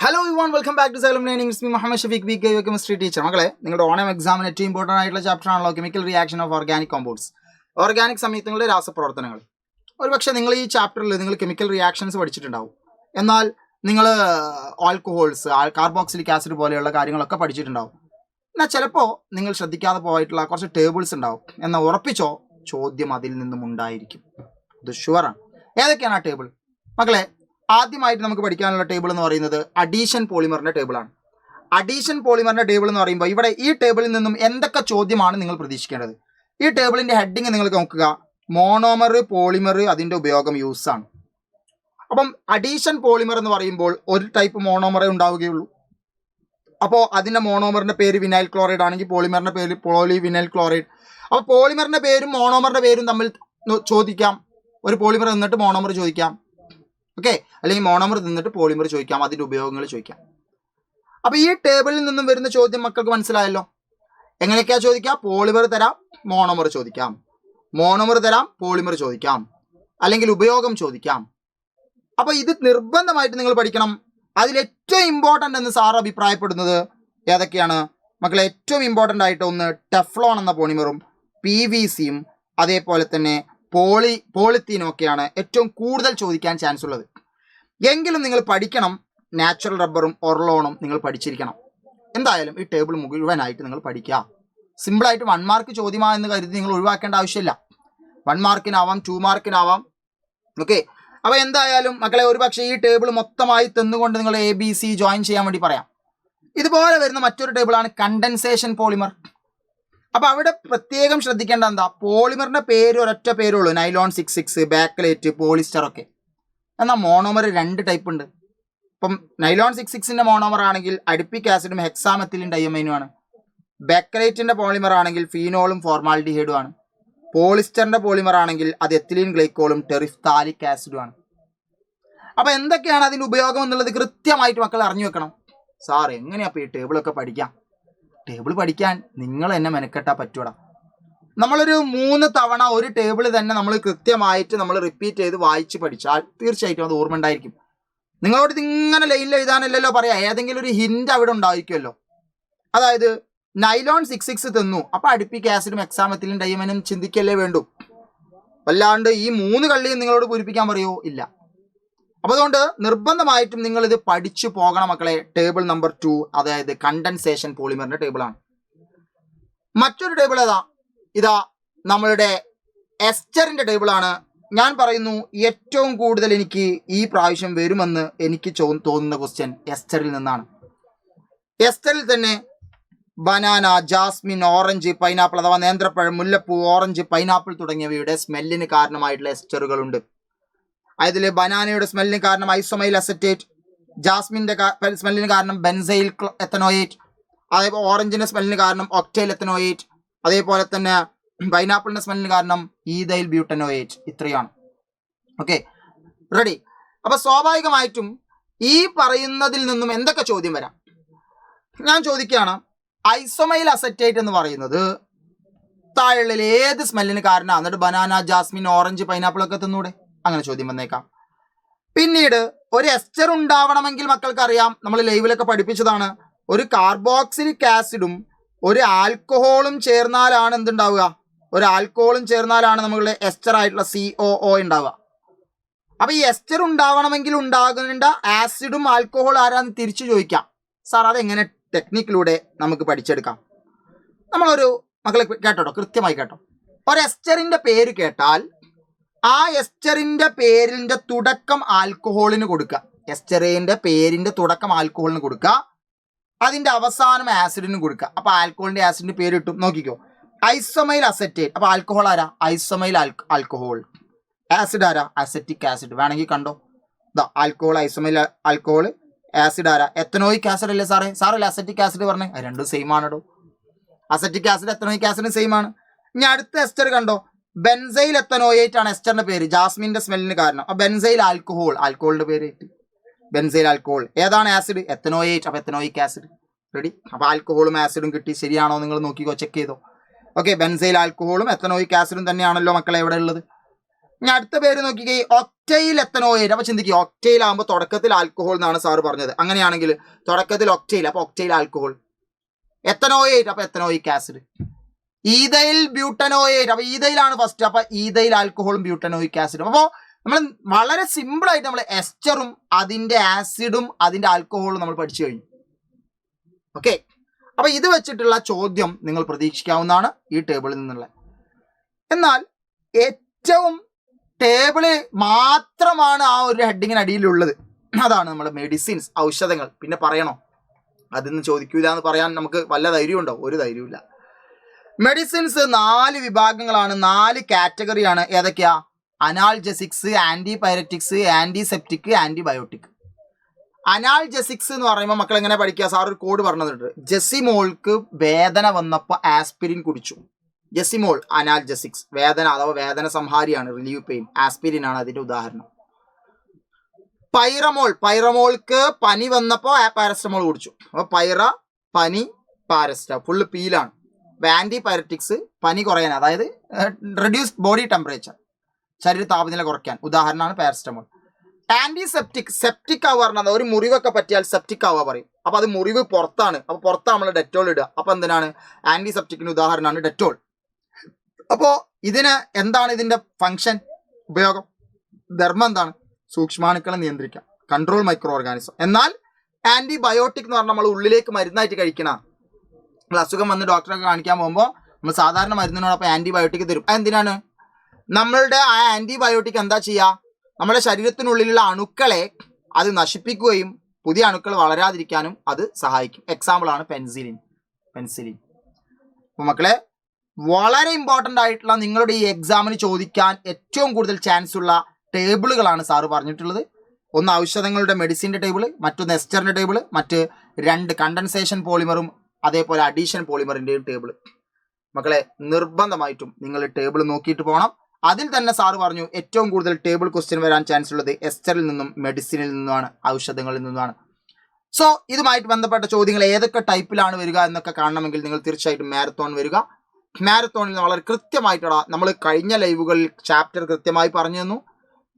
Hello everyone, welcome back to Salem Learning. It's me Muhammad Shafiq, BK Chemistry teacher. മക്കളെ നിങ്ങളുടെ ഓണം എക്സാമിന് ഏറ്റവും important ആയിട്ടുള്ള ചാപ്റ്റർ ആണല്ലോ chemical reaction of organic compounds, organic സംയുക്തങ്ങളുടെ രാസപ്രവർത്തനങ്ങൾ. ഒരുപക്ഷെ നിങ്ങൾ ഈ ചാപ്റ്ററിൽ നിങ്ങൾ കെമിക്കൽ റിയാക്ഷൻസ് പഠിച്ചിട്ടുണ്ടാവും. എന്നാൽ നിങ്ങൾ ആൽക്കഹോൾസ്, കാർബോക്സിലിക് ആസിഡ് പോലെയുള്ള കാര്യങ്ങളൊക്കെ പഠിച്ചിട്ടുണ്ടാവും. എന്നാൽ ചിലപ്പോൾ നിങ്ങൾ ശ്രദ്ധിക്കാതെ പോയിട്ടുള്ള കുറച്ച് ടേബിൾസ് ഉണ്ടാവും. എന്നാൽ ഉറപ്പിച്ചോ, ചോദ്യം അതിൽ നിന്നും ഉണ്ടായിരിക്കും. ഇത് ഷുവറാണ്. ഏതൊക്കെയാണ് ആ ടേബിൾ? മക്കളെ, ആദ്യമായിട്ട് നമുക്ക് പഠിക്കാനുള്ള ടേബിൾ എന്ന് പറയുന്നത് അഡീഷൻ പോളിമറിൻ്റെ ടേബിളാണ്. അഡീഷൻ പോളിമറിൻ്റെ ടേബിൾ എന്ന് പറയുമ്പോൾ ഇവിടെ ഈ ടേബിളിൽ നിന്നും എന്തൊക്കെ ചോദ്യമാണ് നിങ്ങൾ പ്രതീക്ഷിക്കേണ്ടത്? ഈ ടേബിളിൻ്റെ ഹെഡിങ് നിങ്ങൾ നോക്കുക, മോണോമർ, പോളിമർ, അതിൻ്റെ ഉപയോഗം, യൂസ് ആണ്. അപ്പം അഡീഷൻ പോളിമർ എന്ന് പറയുമ്പോൾ ഒരു ടൈപ്പ് മോണോമറേ ഉണ്ടാവുകയുള്ളൂ. അപ്പോൾ അതിൻ്റെ മോണോമറിൻ്റെ പേര് വിനൈൽ ക്ലോറൈഡ് ആണെങ്കിൽ പോളിമറിൻ്റെ പേര് പോളി വിനൈൽ ക്ലോറൈഡ്. അപ്പോൾ പോളിമറിൻ്റെ പേരും മോണോമറിൻ്റെ പേരും തമ്മിൽ ചോദിക്കാം. ഒരു പോളിമർ നിന്നിട്ട് മോണോമർ ചോദിക്കാം, ഓക്കെ, അല്ലെങ്കിൽ മോണോമർ നിന്നിട്ട് പോളിമർ ചോദിക്കാം, അതിൻ്റെ ഉപയോഗങ്ങൾ ചോദിക്കാം. അപ്പോൾ ഈ ടേബിളിൽ നിന്നും വരുന്ന ചോദ്യം മക്കൾക്ക് മനസ്സിലായല്ലോ. എങ്ങനെയൊക്കെയാണ് ചോദിക്കുക? പോളിമർ തരാം, മോണോമർ ചോദിക്കാം, മോണോമർ തരാം, പോളിമർ ചോദിക്കാം, അല്ലെങ്കിൽ ഉപയോഗം ചോദിക്കാം. അപ്പോൾ ഇത് നിർബന്ധമായിട്ട് നിങ്ങൾ പഠിക്കണം. അതിലേറ്റവും ഇമ്പോർട്ടൻ്റ് എന്ന് സാർ അഭിപ്രായപ്പെടുന്നത് ഏതൊക്കെയാണ് മക്കളെ? ഏറ്റവും ഇമ്പോർട്ടൻ്റ് ആയിട്ട് ഒന്ന് ടെഫ്ലോൺ എന്ന പോളിമറും PVCയും അതേപോലെ തന്നെ പോളിത്തീനും ഒക്കെയാണ് ഏറ്റവും കൂടുതൽ ചോദിക്കാൻ ചാൻസ് ഉള്ളത്. എങ്കിലും നിങ്ങൾ പഠിക്കണം, നാച്ചുറൽ റബ്ബറും ഒർലോണും നിങ്ങൾ പഠിച്ചിരിക്കണം. എന്തായാലും ഈ ടേബിൾ മുഴുവനായിട്ട് നിങ്ങൾ പഠിക്കുക. സിമ്പിളായിട്ട് 1 മാർക്ക് ചോദ്യമാ എന്ന് കരുതി നിങ്ങൾ ഒഴിവാക്കേണ്ട ആവശ്യമില്ല. 1 മാർക്കിനാവാം, 2 മാർക്കിനാവാം, ഓക്കെ. അപ്പോൾ എന്തായാലും മക്കളെ, ഒരു പക്ഷേ ഈ ടേബിൾ മൊത്തമായി തന്നുകൊണ്ട് നിങ്ങൾ ABC ജോയിൻ ചെയ്യാൻ വേണ്ടി പറയാം. ഇതുപോലെ വരുന്ന മറ്റൊരു ടേബിളാണ് കണ്ടൻസേഷൻ പോളിമർ. അപ്പോൾ അവിടെ പ്രത്യേകം ശ്രദ്ധിക്കേണ്ട എന്താ? പോളിമറിൻ്റെ പേര് ഒരൊറ്റ പേരുള്ളൂ, നൈലോൺ 66, ബാക്കലേറ്റ്, പോളിസ്റ്റർ ഒക്കെ. എന്നാൽ മോണോമർ 2 ടൈപ്പ് ഉണ്ട്. ഇപ്പം നൈലോൺ 66ൻ്റെ മോണോമർ ആണെങ്കിൽ അഡിപ്പിക് ആസിഡും ഹെക്സാമെത്തിലും ഡയമൈനുമാണ്. ബാക്കലേറ്റിൻ്റെ പോളിമർ ആണെങ്കിൽ ഫീനോളും ഫോർമാൽഡിഹൈഡും ആണ്. പോളിസ്റ്ററിൻ്റെ പോളിമർ ആണെങ്കിൽ അത് എത്തിലീൻ ഗ്ലൈക്കോളും ടെറിഫ്താലിക് ആസിഡുമാണ്. അപ്പോൾ എന്തൊക്കെയാണ് അതിൻ്റെ ഉപയോഗം എന്നുള്ളത് കൃത്യമായിട്ട് മക്കൾ അറിഞ്ഞു വെക്കണം. സാർ എങ്ങനെയാ അപ്പോൾ ഈ ടേബിളൊക്കെ പഠിക്കാം? ടേബിൾ പഠിക്കാൻ നിങ്ങൾ എന്നെ മെനക്കെട്ടാൽ പറ്റൂടാ. നമ്മളൊരു 3 തവണ ഒരു ടേബിൾ തന്നെ നമ്മൾ കൃത്യമായിട്ട് നമ്മൾ റിപ്പീറ്റ് ചെയ്ത് വായിച്ച് പഠിച്ചാൽ തീർച്ചയായിട്ടും അത് ഓർമ്മ ഉണ്ടായിരിക്കും. നിങ്ങളോട് ഇതിങ്ങനെ ലൈനിൽ എഴുതാനല്ലല്ലോ പറയാം, ഏതെങ്കിലും ഒരു ഹിൻറ്റ് അവിടെ ഉണ്ടായിരിക്കുമല്ലോ. അതായത് നൈലോൺ 66 തന്നു, അപ്പോൾ അഡിപ്പിക് ആസിഡും ഹെക്സാമെത്തിലും ഡയമൈനും ചിന്തിക്കല്ലേ വേണ്ടു. അല്ലാണ്ട് ഈ 3 കള്ളിയും നിങ്ങളോട് പൂരിപ്പിക്കാൻ പറയുമോ? ഇല്ല. അപ്പോൾ അതുകൊണ്ട് നിർബന്ധമായിട്ടും നിങ്ങളിത് പഠിച്ചു പോകണം മക്കളെ. ടേബിൾ നമ്പർ 2, അതായത് കണ്ടൻസേഷൻ പോളിമറിൻ്റെ ടേബിളാണ്. മറ്റൊരു ടേബിൾ ഇതാ നമ്മളുടെ എസ്റ്ററിൻ്റെ ടേബിളാണ്. ഞാൻ പറയുന്നു, ഏറ്റവും കൂടുതൽ എനിക്ക് ഈ പ്രാവശ്യം വരുമെന്ന് എനിക്ക് തോന്നുന്ന ക്വസ്റ്റ്യൻ എസ്റ്ററിൽ നിന്നാണ്. എസ്റ്ററിൽ തന്നെ ബനാന, ജാസ്മിൻ, ഓറഞ്ച്, പൈനാപ്പിൾ അഥവാ നേന്ത്രപ്പഴം, മുല്ലപ്പൂ, ഓറഞ്ച്, പൈനാപ്പിൾ തുടങ്ങിയവയുടെ സ്മെല്ലിന് കാരണമായിട്ടുള്ള എസ്റ്ററുകളുണ്ട്. അതിൽ ബനാനയുടെ സ്മെല്ലിന് കാരണം ഐസോമൈൽ അസറ്റേറ്റ്, ജാസ്മിൻ്റെ സ്മെല്ലിന് കാരണം ബെൻസൈൽ എത്തനോയേറ്റ്, അതേപോലെ ഓറഞ്ചിൻ്റെ സ്മെല്ലിന് കാരണം ഒക്ടൈൽ എത്തനോയേറ്റ്, അതേപോലെ തന്നെ പൈനാപ്പിളിൻ്റെ സ്മെല്ലിന് കാരണം ഈഥൈൽ ബ്യൂട്ടനോയേറ്റ്. ഇത്രയാണ്. Okay, ready. അപ്പോൾ സ്വാഭാവികമായിട്ടും ഈ പറയുന്നതിൽ നിന്നും എന്തൊക്കെ ചോദ്യം വരാം? ഞാൻ ചോദിക്കുകയാണ്, ഐസോമൈൽ അസറ്റേറ്റ് എന്ന് പറയുന്നത് താഴെയുള്ള ഏത് സ്മെല്ലിന് കാരണമാണ്? എന്നിട്ട് ബനാന, ജാസ്മിൻ, ഓറഞ്ച്, പൈനാപ്പിൾ ഒക്കെ തിന്നൂടെ? അങ്ങനെ ചോദ്യം വന്നേക്കാം. പിന്നീട് ഒരു എസ്റ്റർ ഉണ്ടാവണമെങ്കിൽ മക്കൾക്കറിയാം, നമ്മൾ ലൈവിലൊക്കെ പഠിപ്പിച്ചതാണ്, ഒരു കാർബോക്സിലിക് ആസിഡും ഒരു ആൽക്കഹോളും ചേർന്നാലാണ് എന്തുണ്ടാവുക? ഒരു ആൽക്കഹോളും ചേർന്നാലാണ് നമ്മളുടെ എസ്റ്റർ ആയിട്ടുള്ള COO ഉണ്ടാവുക. അപ്പോൾ ഈ എസ്റ്റർ ഉണ്ടാവണമെങ്കിൽ ഉണ്ടാകേണ്ട ആസിഡും ആൽക്കഹോൾ ആരാന്ന് തിരിച്ചു ചോദിക്കാം. സാർ അതെങ്ങനെ ടെക്നിക്കിലൂടെ നമുക്ക് പഠിച്ചെടുക്കാം? നമ്മളൊരു മക്കളെ കേട്ടോ, കൃത്യമായി കേട്ടോ. ഒരു എസ്റ്ററിൻ്റെ പേര് കേട്ടാൽ ആ എസ്റ്ററിൻ്റെ പേരിൻ്റെ തുടക്കം ആൽക്കഹോളിന് കൊടുക്കുക. എസ്റ്ററിൻ്റെ പേരിൻ്റെ തുടക്കം ആൽക്കഹോളിന് കൊടുക്കുക, അതിൻ്റെ അവസാനം ആസിഡിന് കൊടുക്കുക. അപ്പോൾ ആൽക്കഹോളിൻ്റെ ആസിഡിൻ്റെ പേര് കിട്ടും. നോക്കിക്കോ, ഐസോമൈൽ അസറ്റേറ്റ്. അപ്പോൾ ആൽക്കഹോൾ ആരാ? Isoamyl alcohol. ആസിഡ് ആരാ? Acetic acid. വേണമെങ്കിൽ കണ്ടോ, ആൽക്കഹോൾ, ഐസോമൈൽ ആൽക്കഹോൾ, ആസിഡ് ആരാ? എത്തനോയിക് ആസിഡ് അല്ലേ സാറേ? സാറല്ലേ അസറ്റിക് ആസിഡ് പറഞ്ഞേ? അത് രണ്ടും സെയിം ആണോ? അസറ്റിക് ആസിഡ് എത്തനോയിക് ആസിഡും സെയിം ആണ്. ഇനി അടുത്ത എസ്റ്റർ കണ്ടോ, ബെൻസൈൽ എത്തനോയേറ്റ് ആണ് എസ്റ്ററിന്റെ പേര്, ജാസ്മിന്റെ സ്മെല്ലിന് കാരണം. അപ്പോൾ ബെൻസൈൽ ആൽക്കഹോൾ, ആൽക്കഹോളിന്റെ പേര് ബെൻസൈൽ ആൽക്കഹോൾ. ഏതാണ് ആസിഡ്? എത്തനോയേറ്റ്. അപ്പോൾ എത്തനോയിക് ആസിഡ്. റെഡി. അപ്പോൾ ആൽക്കഹോളും ആസിഡും കിട്ടി. ശരിയാണോ നിങ്ങൾ നോക്കിക്കോ, ചെക്ക് ചെയ്തോ. ഓക്കെ, ബെൻസൈൽ ആൽക്കഹോളും എത്തനോയിക് ആസിഡും തന്നെയാണല്ലോ മക്കളെ ഇവിടെ ഉള്ളത്. ഇനി അടുത്ത പേര് നോക്കിക്കേ, ഒക്ടൈൽ എത്തനോയേറ്റ്. അപ്പൊ ചിന്തിക്കുക, ഒക്ടൈൽ ആകുമ്പോൾ തുടക്കത്തിൽ ആൽക്കഹോൾ എന്നാണ് സാറ് പറഞ്ഞത്. അങ്ങനെയാണെങ്കിൽ തുടക്കത്തിൽ ഒക്ടൈൽ, അപ്പൊ ഒക്ടൈൽ ആൽക്കഹോൾ. എത്തനോയേറ്റ്, അപ്പൊ എത്തനോയിക് ആസിഡ്. ഈതൈൽ ബ്യൂട്ടനോയേറ്റ്, അപ്പൊ ഈതയിലാണ് ഫസ്റ്റ്, അപ്പൊ ഈതൈൽ ആൽക്കഹോളും ബ്യൂട്ടനോയിക് ആസിഡും. അപ്പോൾ നമ്മൾ വളരെ സിമ്പിൾ ആയിട്ട് നമ്മൾ എസ്റ്ററും അതിന്റെ ആസിഡും അതിന്റെ ആൽക്കഹോളും നമ്മൾ പഠിച്ചു കഴിഞ്ഞു. ഓക്കെ, അപ്പൊ ഇത് വെച്ചിട്ടുള്ള ചോദ്യം നിങ്ങൾ പ്രതീക്ഷിക്കാവുന്നതാണ് ഈ ടേബിളിൽ നിന്നുള്ള. എന്നാൽ ഏറ്റവും ടേബിള് മാത്രമാണ് ആ ഒരു ഹെഡിങ്ങിന് അടിയിലുള്ളത്. അതാണ് നമ്മുടെ മെഡിസിൻസ്, ഔഷധങ്ങൾ. പിന്നെ പറയണോ? അതൊന്നും ചോദിക്കൂല എന്ന് പറയാൻ നമുക്ക് വല്ല ധൈര്യം ഉണ്ടോ? ഒരു ധൈര്യമില്ല. മെഡിസിൻസ് 4 വിഭാഗങ്ങളാണ്, 4 കാറ്റഗറിയാണ്. ഏതൊക്കെയാ? Analgesics, ആന്റിപൈററ്റിക്സ്, antiseptic, antibiotic. അനാൾജസിക്സ് എന്ന് പറയുമ്പോൾ മക്കൾ എങ്ങനെ പഠിക്കുക? സാർ ഒരു കോഡ് പറഞ്ഞിട്ടുണ്ട്. ജെസിമോൾക്ക് വേദന വന്നപ്പോൾ ആസ്പിരിൻ കുടിച്ചു. ജെസിമോൾ അനാൾജസിക്സ്, വേദന അഥവാ വേദന സംഹാരിയാണ്, റിലീവ് പെയിൻ. ആസ്പിരിൻ ആണ് അതിന്റെ ഉദാഹരണം. പൈറമോൾ, പൈറമോൾക്ക് പനി വന്നപ്പോൾ പാരസ്റ്റമോൾ കുടിച്ചു. അപ്പോൾ പൈറ, പനി, പാരസ്റ്റ ഫുള്ള് പീലാണ്. ആന്റിപൈററ്റിക്സ് പനി കുറയാൻ, അതായത് റെഡ്യൂസ്ഡ് ബോഡി ടെമ്പറേച്ചർ, ശരീര താപനില കുറയ്ക്കാൻ, ഉദാഹരണമാണ് പാരസ്റ്റമോൾ. ആന്റിസെപ്റ്റിക്, സെപ്റ്റിക് ആവുക പറഞ്ഞാൽ ഒരു മുറിവൊക്കെ പറ്റിയാൽ സെപ്റ്റിക് ആവുക പറയും. അപ്പൊ അത് മുറിവ് പുറത്താണ്, അപ്പൊ പുറത്താണ് നമ്മൾ ഡെറ്റോൾ ഇടുക. അപ്പൊ എന്തിനാണ്? ആന്റിസെപ്റ്റിക്കിന് ഉദാഹരണമാണ് ഡെറ്റോൾ. അപ്പോ ഇതിന് എന്താണ് ഇതിന്റെ ഫംഗ്ഷൻ, ഉപയോഗം? ധർമ്മം എന്താണ്? സൂക്ഷ്മാണുക്കളെ നിയന്ത്രിക്കാം, കൺട്രോൾ മൈക്രോ ഓർഗാനിസം. എന്നാൽ ആന്റിബയോട്ടിക് എന്ന് പറഞ്ഞാൽ നമ്മൾ ഉള്ളിലേക്ക് മരുന്നായിട്ട് കഴിക്കണ. നമ്മൾ അസുഖം വന്ന് ഡോക്ടറൊക്കെ കാണിക്കാൻ പോകുമ്പോൾ നമ്മൾ സാധാരണ മരുന്നിനോടൊപ്പം ആന്റിബയോട്ടിക് തരും. എന്തിനാണ്? നമ്മളുടെ ആ ആന്റിബയോട്ടിക് എന്താ ചെയ്യുക? നമ്മുടെ ശരീരത്തിനുള്ളിലുള്ള അണുക്കളെ അത് നശിപ്പിക്കുകയും പുതിയ അണുക്കൾ വളരാതിരിക്കാനും അത് സഹായിക്കും. എക്സാമ്പിൾ ആണ് പെൻസിലിൻ. അപ്പോൾ മക്കളെ, വളരെ ഇമ്പോർട്ടൻ്റ് ആയിട്ടുള്ള നിങ്ങളുടെ ഈ എക്സാമിന് ചോദിക്കാൻ ഏറ്റവും കൂടുതൽ ചാൻസ് ഉള്ള ടേബിളുകളാണ് സാറ് പറഞ്ഞിട്ടുള്ളത്. ഒന്ന് ഔഷധങ്ങളുടെ മെഡിസിൻ്റെ ടേബിൾ, മറ്റൊന്ന് എസ്റ്ററിൻ്റെ ടേബിൾ, മറ്റ് 2 കണ്ടൻസേഷൻ പോളിമറും അതേപോലെ അഡീഷൻ പോളിമറിൻ്റെയും ടേബിൾ. മക്കളെ, നിർബന്ധമായിട്ടും നിങ്ങൾ ടേബിൾ നോക്കിയിട്ട് പോകണം. അതിൽ തന്നെ സാറ് പറഞ്ഞു ഏറ്റവും കൂടുതൽ ടേബിൾ ക്വസ്റ്റ്യൻ വരാൻ ചാൻസ് ഉള്ളത് എസ്റ്ററിൽ നിന്നും മെഡിസിനിൽ നിന്നുമാണ്, ഔഷധങ്ങളിൽ നിന്നുമാണ്. സോ ഇതുമായിട്ട് ബന്ധപ്പെട്ട ചോദ്യങ്ങൾ ഏതൊക്കെ ടൈപ്പിലാണ് വരിക എന്നൊക്കെ കാണണമെങ്കിൽ നിങ്ങൾ തീർച്ചയായിട്ടും മാരത്തോൺ വരിക. മാരത്തോണിൽ വളരെ കൃത്യമായിട്ടുള്ള നമ്മൾ കഴിഞ്ഞ ലൈവുകളിൽ ചാപ്റ്റർ കൃത്യമായി പറഞ്ഞു തന്നു.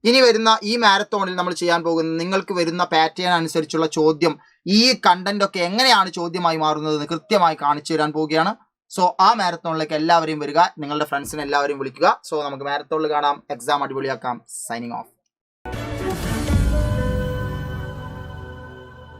ഇനി വരുന്ന ഈ മാരത്തോണിൽ നമ്മൾ ചെയ്യാൻ പോകുന്നത് നിങ്ങൾക്ക് വരുന്ന പാറ്റേൺ അനുസരിച്ചുള്ള ചോദ്യം, ഈ കണ്ടന്റ് ഒക്കെ എങ്ങനെയാണ് ചോദ്യമായി മാറുന്നത് കൃത്യമായി കാണിച്ചു തരാൻ പോവുകയാണ്. സോ ആ മാരത്തോണിലേക്ക് എല്ലാവരെയും വരിക, നിങ്ങളുടെ ഫ്രണ്ട്സിനെ എല്ലാവരെയും വിളിക്കുക. സോ നമുക്ക് മാരത്തോണിൽ കാണാം, എക്സാം അടിപൊളിയാക്കാം. Signing off.